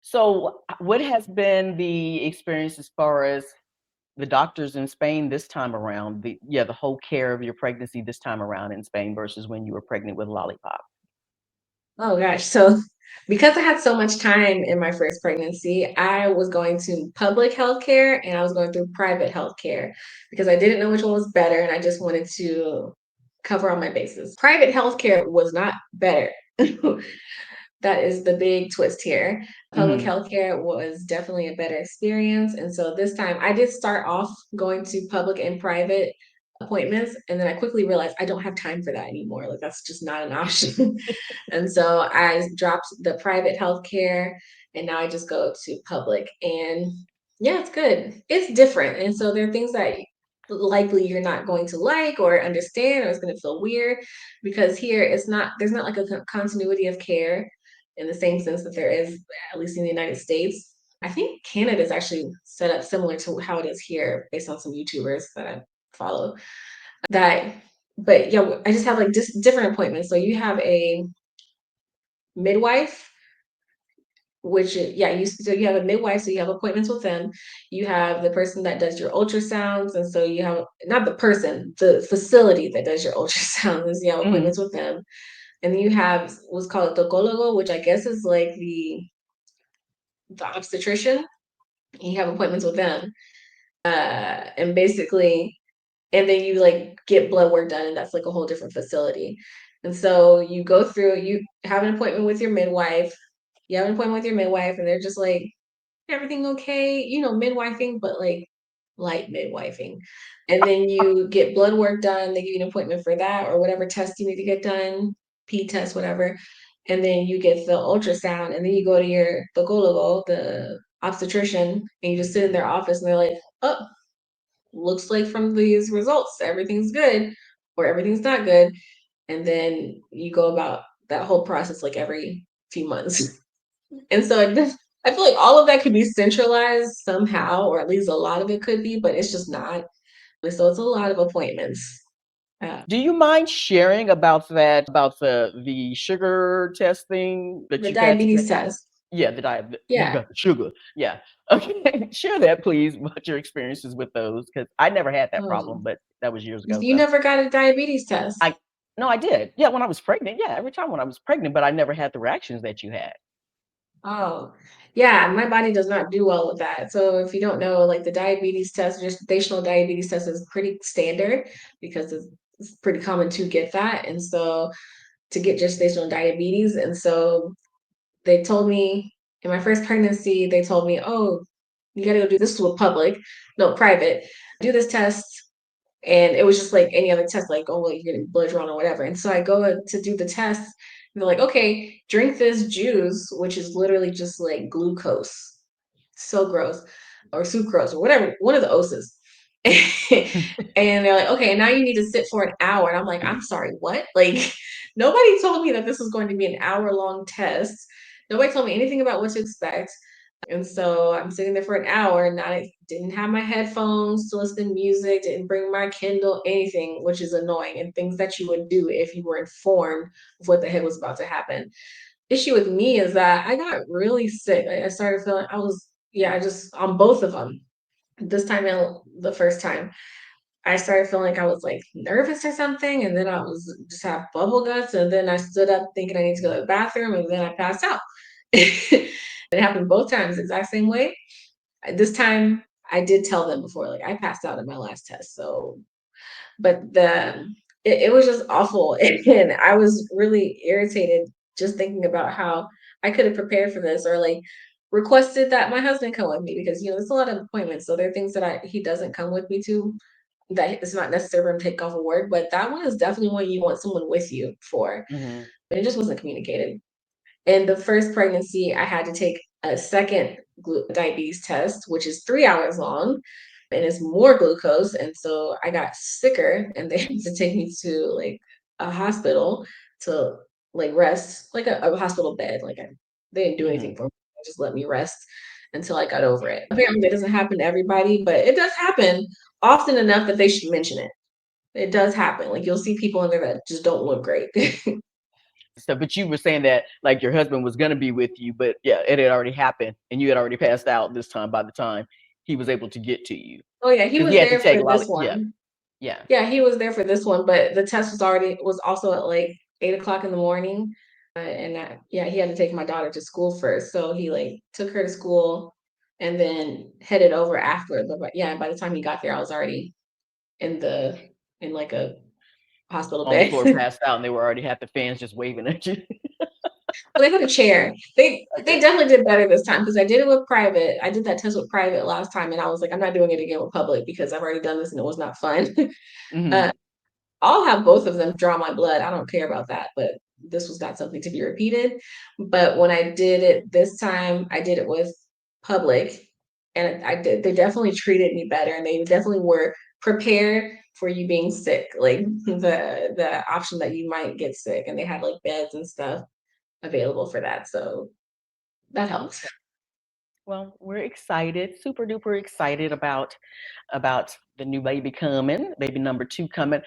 So, what has been the experience as far as the doctors in Spain this time around? The whole care of your pregnancy this time around in Spain versus when you were pregnant with Lollipop? Oh gosh. So because I had so much time in my first pregnancy, I was going to public healthcare and I was going through private healthcare because I didn't know which one was better and I just wanted to cover all my bases. Private healthcare was not better. That is the big twist here. Public Mhm. healthcare was definitely a better experience. And so this time I did start off going to public and private appointments. And then I quickly realized I don't have time for that anymore. Like, that's just not an option. And so I dropped the private healthcare and now I just go to public. And yeah, it's good. It's different. And so there are things that likely you're not going to like or understand, or it's going to feel weird because here there's not like a continuity of care in the same sense that there is, at least in the United States. I think Canada is actually set up similar to how it is here based on some YouTubers that I follow. That, but yeah, I just have like just different appointments. So you have a midwife, so you have a midwife, so you have appointments with them. You have the person that does your ultrasounds, and so you have not the person, the facility that does your ultrasounds, you have Mhm. appointments with them. And then you have what's called a tocólogo, which I guess is like the obstetrician. You have appointments with them. And basically, and then you like get blood work done, and that's like a whole different facility. And so you have an appointment with your midwife. You have an appointment with your midwife, and they're just like, everything okay? Midwifing, but like light midwifing. And then you get blood work done. They give you an appointment for that or whatever test you need to get done, P test, whatever. And then you get the ultrasound, and then you go to your gynecologo, the obstetrician, and you just sit in their office, and they're like, "Oh, looks like from these results, everything's good, or everything's not good." And then you go about that whole process like every few months. And so I feel like all of that could be centralized somehow, or at least a lot of it could be, but it's just not. And so it's a lot of appointments. Do you mind sharing about that, about the sugar testing that The you've had to diabetes get? test. Yeah, the diet you Yeah. got the sugar. Yeah. Okay. Share that, please, about your experiences with those, because I never had that problem, Um, but that was years ago, you so never got a diabetes test. I no, I did. Yeah, when I was pregnant. Yeah, every time when I was pregnant, but I never had the reactions that you had. Oh, yeah, my body does not do well with that. So if you don't know, like the diabetes test, gestational diabetes test is pretty standard because it's pretty common to get that. And so to get gestational diabetes. And so they told me in my first pregnancy, they told me, oh, you got to go do this with public, no, private, do this test. And it was just like any other test, like, oh, well, you're getting blood drawn or whatever. And so I go to do the test. And they're like, okay, drink this juice, which is literally just like glucose. So gross. Or sucrose or whatever, one of the O's. And they're like, okay, now you need to sit for an hour. And I'm like, I'm sorry, what? Like, nobody told me that this was going to be an hour long test. Nobody told me anything about what to expect. And so I'm sitting there for an hour and I didn't have my headphones to listen to music, didn't bring my Kindle, anything, which is annoying and things that you would do if you were informed of what the heck was about to happen. Issue with me is that I got really sick. I started feeling, I just, on both of them, this time and the first time, I started feeling like I was like nervous or something. And then I was just have bubble guts. And then I stood up thinking I need to go to the bathroom and then I passed out. It happened both times, the exact same way. This time I did tell them before, like I passed out at my last test. So, but it was just awful. And I was really irritated just thinking about how I could have prepared for this or like requested that my husband come with me because, there's a lot of appointments. So there are things that he doesn't come with me to that it's not necessary for him to take off of work. But that one is definitely one you want someone with you for. Mhm. But it just wasn't communicated. In the first pregnancy, I had to take a second diabetes test, which is 3 hours long and it's more glucose. And so I got sicker and they had to take me to like a hospital to like rest, like a hospital bed. They didn't do anything Mhm. for me. They just let me rest until I got over it. Apparently, that doesn't happen to everybody, but it does happen often enough that they should mention it. It does happen. Like you'll see people in there that just don't look great. and stuff. But you were saying that like your husband was gonna be with you, but yeah, it had already happened, and you had already passed out this time by the time he was able to get to you Oh yeah, he because he was had to there take for a lot this of yeah, one. yeah. Yeah, he was there for this one, but the test was also at like 8 o'clock in the morning. Yeah, he had to take my daughter to school first. So he like took her to school and then headed over after. But yeah, by the time he got there, I was already in in like a hospital On the bed. floor, passed out, and they were already had the fans just waving at you. Well, they had a chair. They Okay. definitely did better this time because I did it with private. I did that test with private last time, and I was like, I'm not doing it again with public because I've already done this and it was not fun. uh, Mhm. I'll have both of them draw my blood. I don't care about that, but this was not something to be repeated. But when I did it this time, I did it with public, and I did. They definitely treated me better, and they definitely were prepared for you being sick, like the option that you might get sick, and they had like beds and stuff available for that. So that helped. Okay. Well, we're excited, super duper excited about the new baby coming, baby number 2 coming.